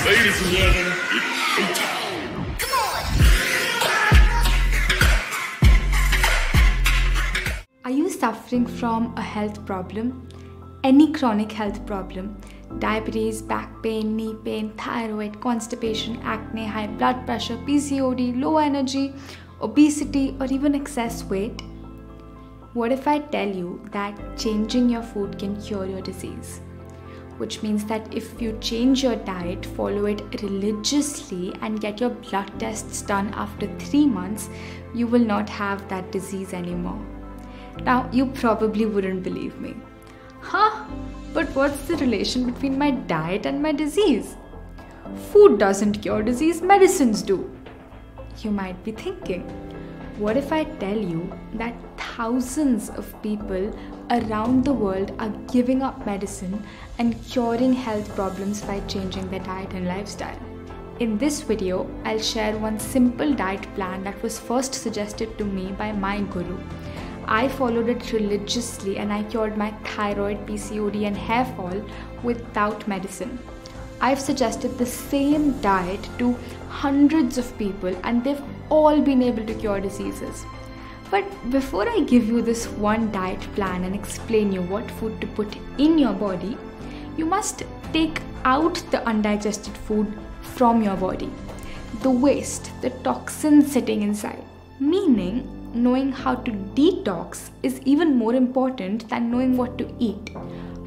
Ladies and gentlemen, it's showtime. Are you suffering from a health problem? Any chronic health problem? Diabetes, back pain, knee pain, thyroid, constipation, acne, high blood pressure, PCOD, low energy, obesity, or even excess weight? What if I tell you that changing your food can cure your disease? Which means that if you change your diet, follow it religiously, and get your blood tests done after 3 months, you will not have that disease anymore. Now, you probably wouldn't believe me. Huh? But what's the relation between my diet and my disease? Food doesn't cure disease, medicines do. You might be thinking, what if I tell you that thousands of people around the world are giving up medicine and curing health problems by changing their diet and lifestyle? In this video, I'll share one simple diet plan that was first suggested to me by my guru. I followed it religiously and I cured my thyroid, PCOD and hair fall without medicine. I've suggested the same diet to hundreds of people and they've all been able to cure diseases. But before I give you this one diet plan and explain you what food to put in your body, you must take out the undigested food from your body. The waste, the toxins sitting inside. Meaning, knowing how to detox is even more important than knowing what to eat.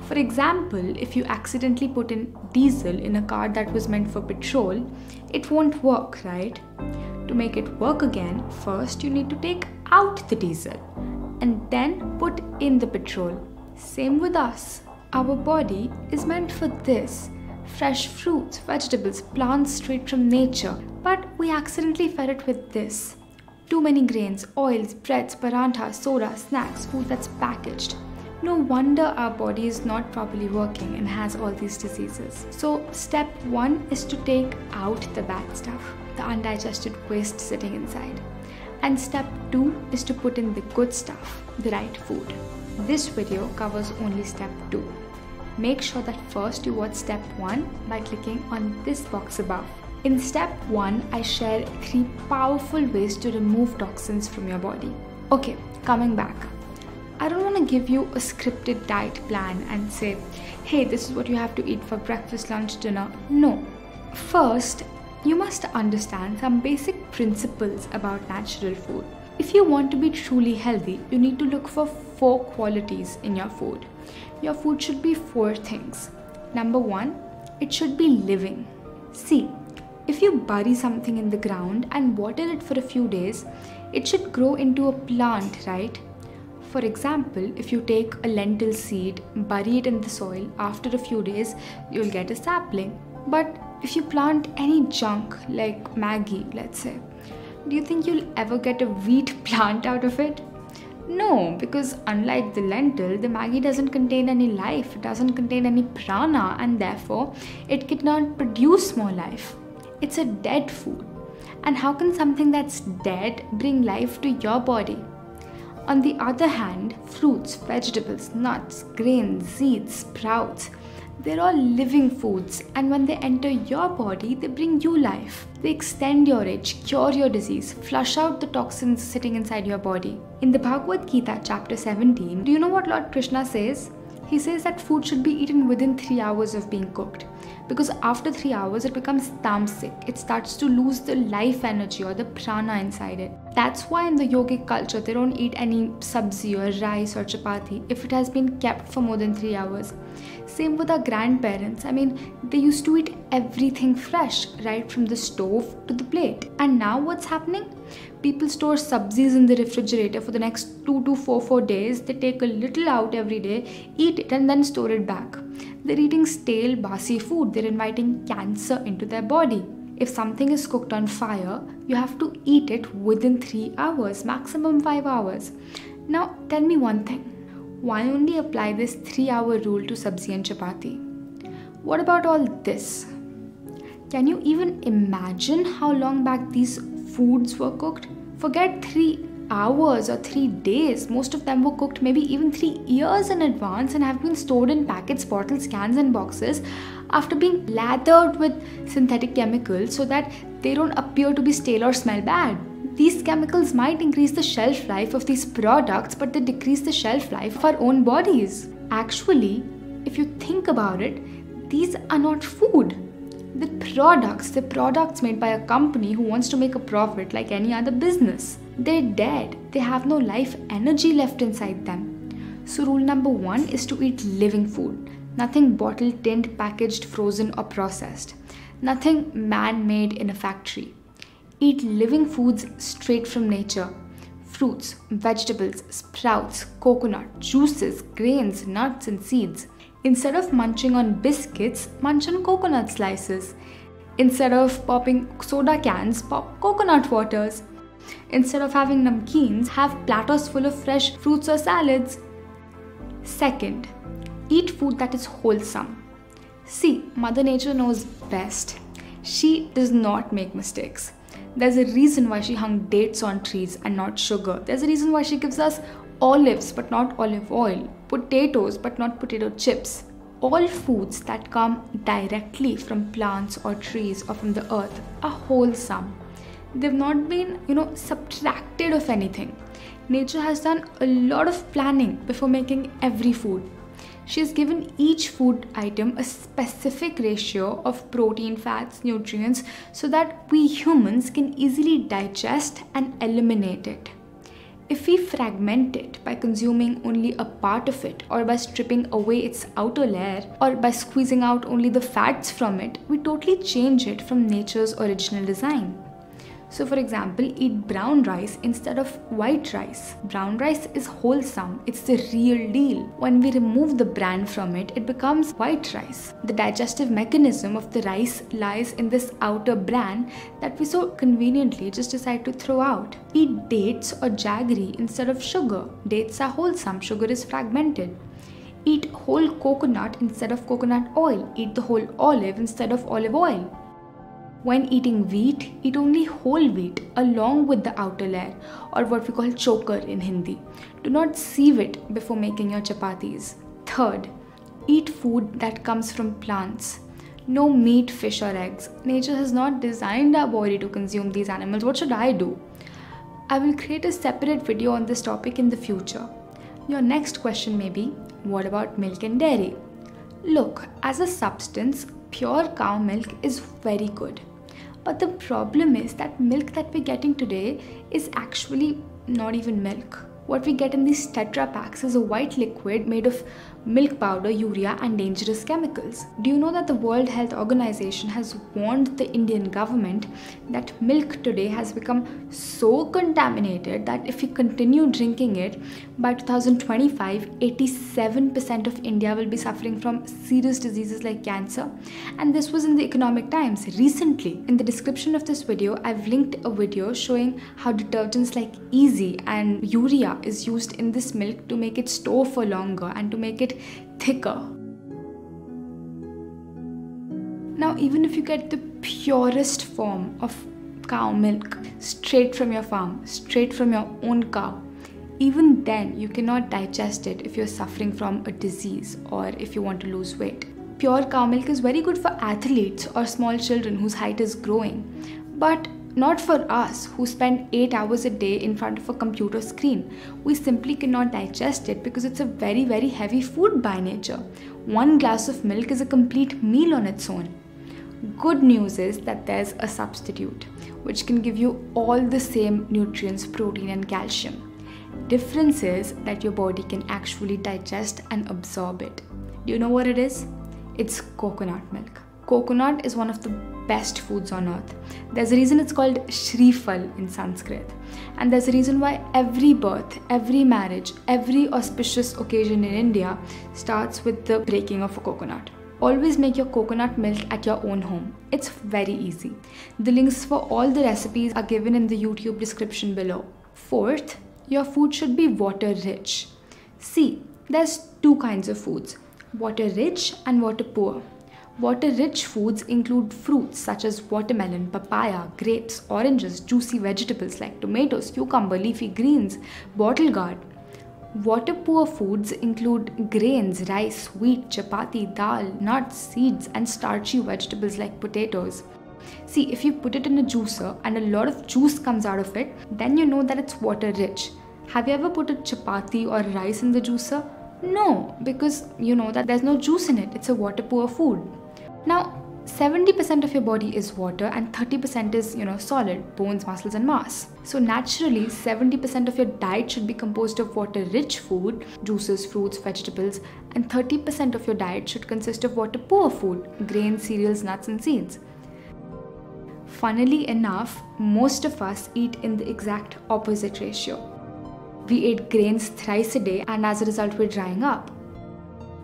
For example, if you accidentally put in diesel in a car that was meant for petrol, it won't work, right? To make it work again, first you need to take out the diesel and then put in the petrol. Same with us. Our body is meant for this. Fresh fruits, vegetables, plants straight from nature. But we accidentally fed it with this. Too many grains, oils, breads, paranthas, soda, snacks, food that's packaged. No wonder our body is not properly working and has all these diseases. So step 1 is to take out the bad stuff, the undigested waste sitting inside. And step 2 is to put in the good stuff, the right food. This video covers only step 2. Make sure that first you watch step 1 by clicking on this box above. In step 1, I share 3 powerful ways to remove toxins from your body. Okay, coming back. I don't want to give you a scripted diet plan and say, hey, this is what you have to eat for breakfast, lunch, dinner. No. First, you must understand some basic principles about natural food. If you want to be truly healthy, you need to look for 4 qualities in your food. Your food should be 4 things. Number 1, it should be living. See, if you bury something in the ground and water it for a few days, it should grow into a plant, right? For example, if you take a lentil seed, bury it in the soil, after a few days, you'll get a sapling. But if you plant any junk like Maggi, let's say, do you think you'll ever get a wheat plant out of it? No, because unlike the lentil, the Maggi doesn't contain any life, it doesn't contain any prana, and therefore it cannot produce more life. It's a dead food. And how can something that's dead bring life to your body? On the other hand, fruits, vegetables, nuts, grains, seeds, sprouts, they're all living foods, and when they enter your body, they bring you life. They extend your age, cure your disease, flush out the toxins sitting inside your body. In the Bhagavad Gita, chapter 17, do you know what Lord Krishna says? He says that food should be eaten within 3 hours of being cooked. Because after 3 hours, it becomes tamasic. It starts to lose the life energy or the prana inside it. That's why in the yogic culture, they don't eat any sabzi or rice or chapati if it has been kept for more than 3 hours. Same with our grandparents. I mean, they used to eat everything fresh, right from the stove to the plate. And now what's happening? People store sabzis in the refrigerator for the next 2 to 4 days. They take a little out every day, eat it and then store it back. They're eating stale, basi food. They're inviting cancer into their body. If something is cooked on fire, you have to eat it within 3 hours, maximum 5 hours. Now, tell me one thing. Why only apply this 3-hour rule to sabzi and chapati? What about all this? Can you even imagine how long back these foods were cooked? Forget 3, hours or 3 days. Most of them were cooked maybe even 3 years in advance and have been stored in packets, bottles, cans and boxes after being lathered with synthetic chemicals so that they don't appear to be stale or smell bad. These chemicals might increase the shelf life of these products, but they decrease the shelf life of our own bodies. Actually, if you think about it, these are not food. The products made by a company who wants to make a profit like any other business. They're dead. They have no life energy left inside them. So rule number 1 is to eat living food. Nothing bottled, tinned, packaged, frozen or processed. Nothing man-made in a factory. Eat living foods straight from nature. Fruits, vegetables, sprouts, coconut, juices, grains, nuts and seeds. Instead of munching on biscuits, munch on coconut slices. Instead of popping soda cans, pop coconut waters. Instead of having namkeens, have platters full of fresh fruits or salads. Second, eat food that is wholesome. See, Mother Nature knows best. She does not make mistakes. There's a reason why she hung dates on trees and not sugar. There's a reason why she gives us olives but not olive oil, potatoes but not potato chips. All foods that come directly from plants or trees or from the earth are wholesome. They've not been, subtracted of anything. Nature has done a lot of planning before making every food. She has given each food item a specific ratio of protein, fats, nutrients so that we humans can easily digest and eliminate it. If we fragment it by consuming only a part of it, or by stripping away its outer layer, or by squeezing out only the fats from it, we totally change it from nature's original design. So for example, eat brown rice instead of white rice. Brown rice is wholesome, it's the real deal. When we remove the bran from it, it becomes white rice. The digestive mechanism of the rice lies in this outer bran that we so conveniently just decide to throw out. Eat dates or jaggery instead of sugar. Dates are wholesome, sugar is fragmented. Eat whole coconut instead of coconut oil. Eat the whole olive instead of olive oil. When eating wheat, eat only whole wheat along with the outer layer, or what we call choker in Hindi. Do not sieve it before making your chapatis. Third, eat food that comes from plants. No meat, fish or eggs. Nature has not designed our body to consume these animals. What should I do? I will create a separate video on this topic in the future. Your next question may be, what about milk and dairy? Look, as a substance, pure cow milk is very good. But the problem is that milk that we're getting today is actually not even milk. What we get in these Tetra packs is a white liquid made of milk powder, urea and dangerous chemicals. Do you know that the World Health Organization has warned the Indian government that milk today has become so contaminated that if we continue drinking it, by 2025, 87% of India will be suffering from serious diseases like cancer. And this was in the Economic Times recently. In the description of this video, I've linked a video showing how detergents like Easy and urea is used in this milk to make it store for longer and to make it thicker. Now, even if you get the purest form of cow milk straight from your farm, straight from your own cow, even then you cannot digest it if you're suffering from a disease or if you want to lose weight. Pure cow milk is very good for athletes or small children whose height is growing, but not for us who spend 8 hours a day in front of a computer screen. We simply cannot digest it because it's a very, very heavy food by nature. 1 glass of milk is a complete meal on its own. Good news is that there's a substitute which can give you all the same nutrients, protein and calcium. Difference is that your body can actually digest and absorb it. Do you know what it is? It's coconut milk. Coconut is one of the best foods on earth. There's a reason it's called Shrifal in Sanskrit. And there's a reason why every birth, every marriage, every auspicious occasion in India starts with the breaking of a coconut. Always make your coconut milk at your own home. It's very easy. The links for all the recipes are given in the YouTube description below. Fourth, your food should be water rich. See, there's 2 kinds of foods, water rich and water poor. Water-rich foods include fruits such as watermelon, papaya, grapes, oranges, juicy vegetables like tomatoes, cucumber, leafy greens, bottle gourd. Water-poor foods include grains, rice, wheat, chapati, dal, nuts, seeds, and starchy vegetables like potatoes. See, if you put it in a juicer and a lot of juice comes out of it, then you know that it's water-rich. Have you ever put a chapati or rice in the juicer? No, because you know that there's no juice in it. It's a water-poor food. Now, 70% of your body is water and 30% is, solid, bones, muscles and mass. So naturally, 70% of your diet should be composed of water-rich food, juices, fruits, vegetables, and 30% of your diet should consist of water-poor food, grains, cereals, nuts and seeds. Funnily enough, most of us eat in the exact opposite ratio. We eat grains thrice a day and as a result we're drying up.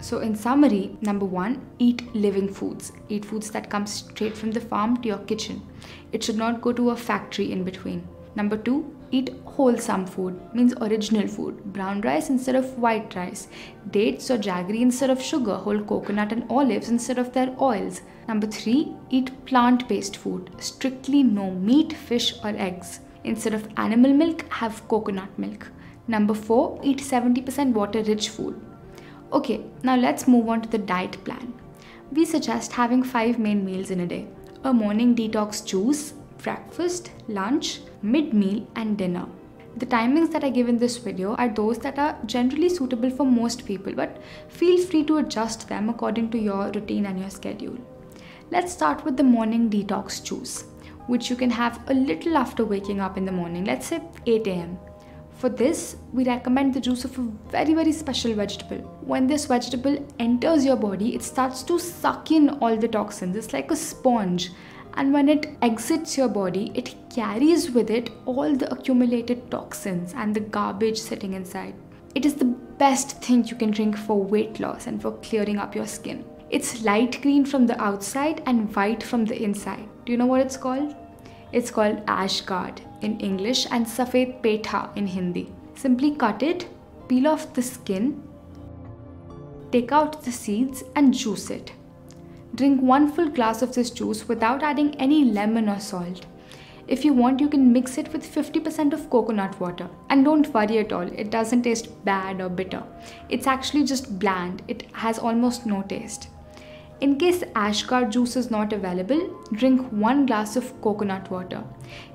So in summary, number 1, eat living foods. Eat foods that come straight from the farm to your kitchen. It should not go to a factory in between. Number 2, eat wholesome food, means original food. Brown rice instead of white rice. Dates or jaggery instead of sugar. Whole coconut and olives instead of their oils. Number 3, eat plant-based food. Strictly no meat, fish or eggs. Instead of animal milk, have coconut milk. Number 4, eat 70% water-rich food. Okay, now let's move on to the diet plan. We suggest having 5 main meals in a day. A morning detox juice, breakfast, lunch, mid-meal and dinner. The timings that I give in this video are those that are generally suitable for most people, but feel free to adjust them according to your routine and your schedule. Let's start with the morning detox juice, which you can have a little after waking up in the morning, let's say 8 a.m. For this, we recommend the juice of a very special vegetable. When this vegetable enters your body, it starts to suck in all the toxins. It's like a sponge. And when it exits your body, it carries with it all the accumulated toxins and the garbage sitting inside. It is the best thing you can drink for weight loss and for clearing up your skin. It's light green from the outside and white from the inside. Do you know what it's called? It's called ash gourd in English and safed petha in Hindi. Simply cut it, peel off the skin, take out the seeds and juice it. Drink 1 full glass of this juice without adding any lemon or salt. If you want, you can mix it with 50% of coconut water. And don't worry at all, it doesn't taste bad or bitter. It's actually just bland, it has almost no taste. In case ash gourd juice is not available, drink 1 glass of coconut water.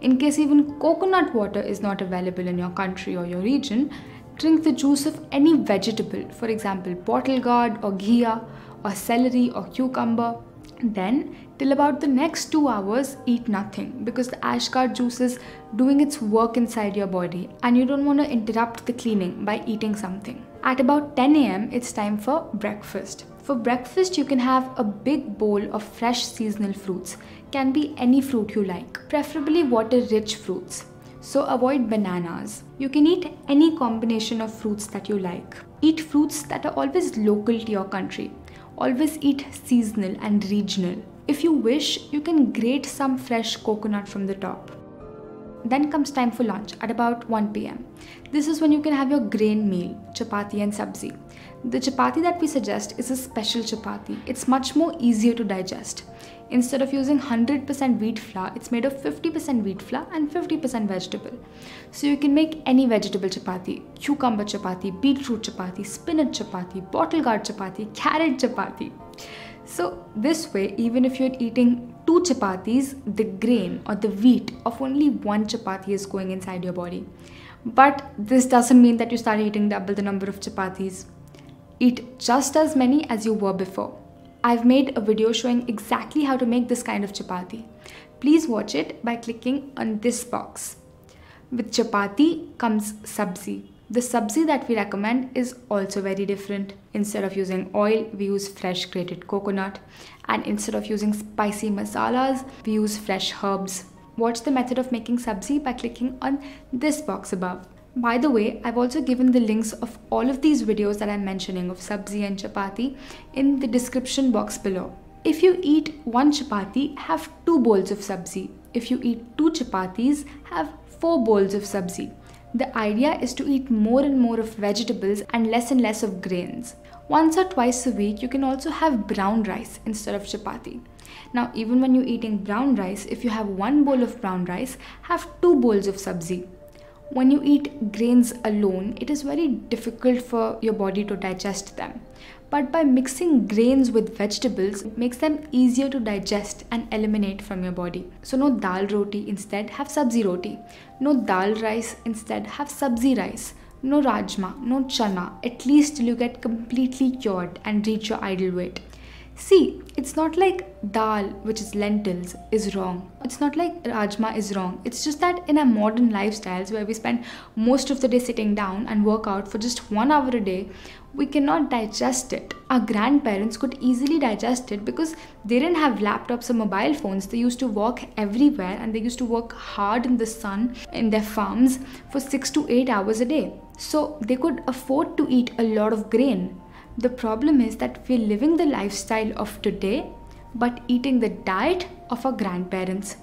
In case even coconut water is not available in your country or your region, drink the juice of any vegetable, for example bottle gourd or ghea or celery or cucumber. Then, till about the next 2 hours, eat nothing because the ash gourd juice is doing its work inside your body and you don't want to interrupt the cleaning by eating something. At about 10 a.m, it's time for breakfast. For breakfast, you can have a big bowl of fresh seasonal fruits. Can be any fruit you like, preferably water-rich fruits. So avoid bananas. You can eat any combination of fruits that you like. Eat fruits that are always local to your country. Always eat seasonal and regional. If you wish, you can grate some fresh coconut from the top. Then comes time for lunch at about 1 p.m. This is when you can have your grain meal, chapati and sabzi. The chapati that we suggest is a special chapati. It's much more easier to digest. Instead of using 100% wheat flour, it's made of 50% wheat flour and 50% vegetable. So you can make any vegetable chapati, cucumber chapati, beetroot chapati, spinach chapati, bottle gourd chapati, carrot chapati. So this way, even if you're eating 2 chapatis, the grain or the wheat of only 1 chapati is going inside your body. But this doesn't mean that you start eating double the number of chapatis. Eat just as many as you were before. I've made a video showing exactly how to make this kind of chapati. Please watch it by clicking on this box. With chapati comes sabzi. The sabzi that we recommend is also very different. Instead of using oil, we use fresh grated coconut. And instead of using spicy masalas, we use fresh herbs. Watch the method of making sabzi by clicking on this box above. By the way, I've also given the links of all of these videos that I'm mentioning of sabzi and chapati in the description box below. If you eat 1 chapati, have 2 bowls of sabzi. If you eat 2 chapatis, have 4 bowls of sabzi. The idea is to eat more and more of vegetables and less of grains. Once or twice a week, you can also have brown rice instead of chapati. Now, even when you're eating brown rice, if you have 1 bowl of brown rice, have 2 bowls of sabzi. When you eat grains alone, it is very difficult for your body to digest them. But by mixing grains with vegetables, it makes them easier to digest and eliminate from your body. So no dal roti, instead have sabzi roti. No dal rice, instead have sabzi rice. No rajma, no chana, at least till you get completely cured and reach your ideal weight. See, it's not like dal, which is lentils, is wrong. It's not like rajma is wrong. It's just that in our modern lifestyles where we spend most of the day sitting down and work out for just 1 hour a day, we cannot digest it. Our grandparents could easily digest it because they didn't have laptops or mobile phones. They used to walk everywhere and they used to work hard in the sun in their farms for 6 to 8 hours a day. So they could afford to eat a lot of grain. The problem is that we're living the lifestyle of today but eating the diet of our grandparents.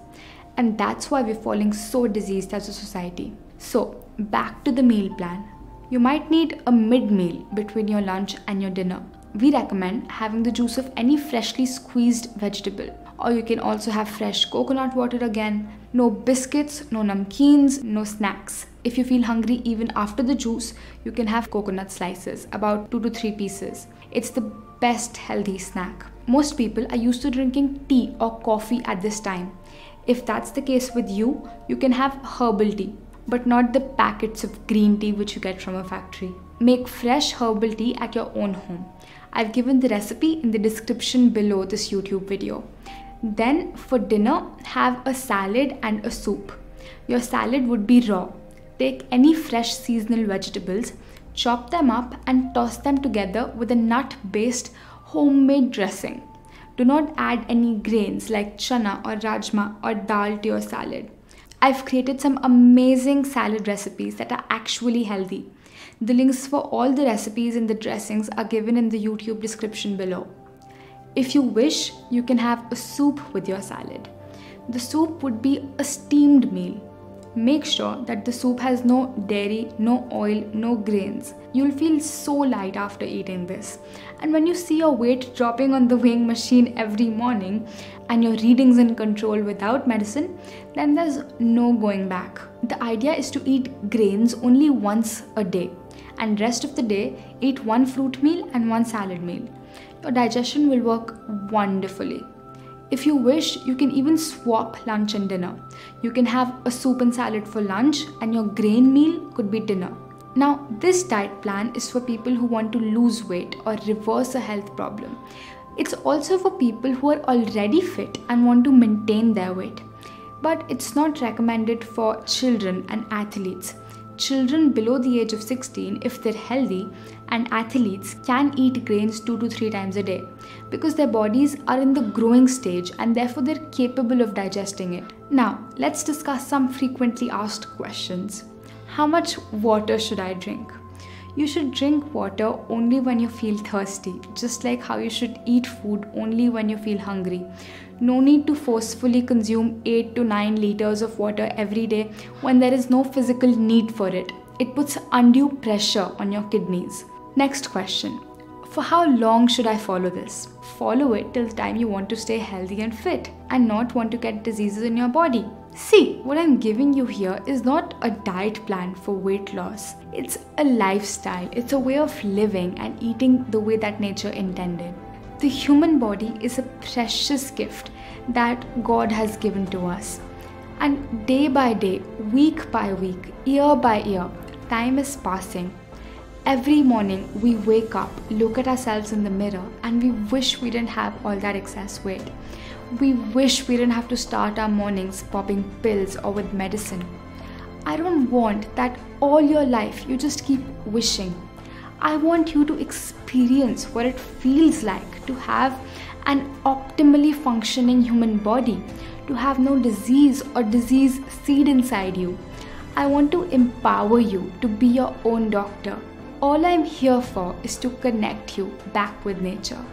And that's why we're falling so diseased as a society. So back to the meal plan. You might need a mid-meal between your lunch and your dinner. We recommend having the juice of any freshly squeezed vegetable. Or you can also have fresh coconut water again. No biscuits, no namkeens, no snacks. If you feel hungry even after the juice, you can have coconut slices, about 2 to 3 pieces. It's the best healthy snack. Most people are used to drinking tea or coffee at this time. If that's the case with you, you can have herbal tea, but not the packets of green tea which you get from a factory. Make fresh herbal tea at your own home. I've given the recipe in the description below this YouTube video. Then for dinner, have a salad and a soup. Your salad would be raw. Take any fresh seasonal vegetables, chop them up and toss them together with a nut-based homemade dressing. Do not add any grains like chana or rajma or dal to your salad. I've created some amazing salad recipes that are actually healthy. The links for all the recipes and the dressings are given in the YouTube description below. If you wish, you can have a soup with your salad. The soup would be a steamed meal. Make sure that the soup has no dairy, no oil, no grains. You'll feel so light after eating this. And when you see your weight dropping on the weighing machine every morning and your readings in control without medicine, then there's no going back. The idea is to eat grains only once a day, and rest of the day eat 1 fruit meal and 1 salad meal. Your digestion will work wonderfully. If you wish, you can even swap lunch and dinner. You can have a soup and salad for lunch and your grain meal could be dinner. Now, this diet plan is for people who want to lose weight or reverse a health problem. It's also for people who are already fit and want to maintain their weight. But it's not recommended for children and athletes. Children below the age of 16, if they're healthy, and athletes can eat grains 2 to 3 times a day because their bodies are in the growing stage and therefore they're capable of digesting it. Now, let's discuss some frequently asked questions. How much water should I drink? You should drink water only when you feel thirsty, just like how you should eat food only when you feel hungry. No need to forcefully consume 8 to 9 liters of water every day when there is no physical need for it. It puts undue pressure on your kidneys. Next question. For how long should I follow this? Follow it till the time you want to stay healthy and fit and not want to get diseases in your body. See, what I'm giving you here is not a diet plan for weight loss. It's a lifestyle. It's a way of living and eating the way that nature intended. The human body is a precious gift that God has given to us. And day by day, week by week, year by year, time is passing. Every morning we wake up, look at ourselves in the mirror, and we wish we didn't have all that excess weight. We wish we didn't have to start our mornings popping pills or with medicine. I don't want that all your life you just keep wishing. I want you to experience what it feels like to have an optimally functioning human body, to have no disease or disease seed inside you. I want to empower you to be your own doctor. All I'm here for is to connect you back with nature.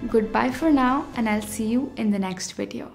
Goodbye for now, and I'll see you in the next video.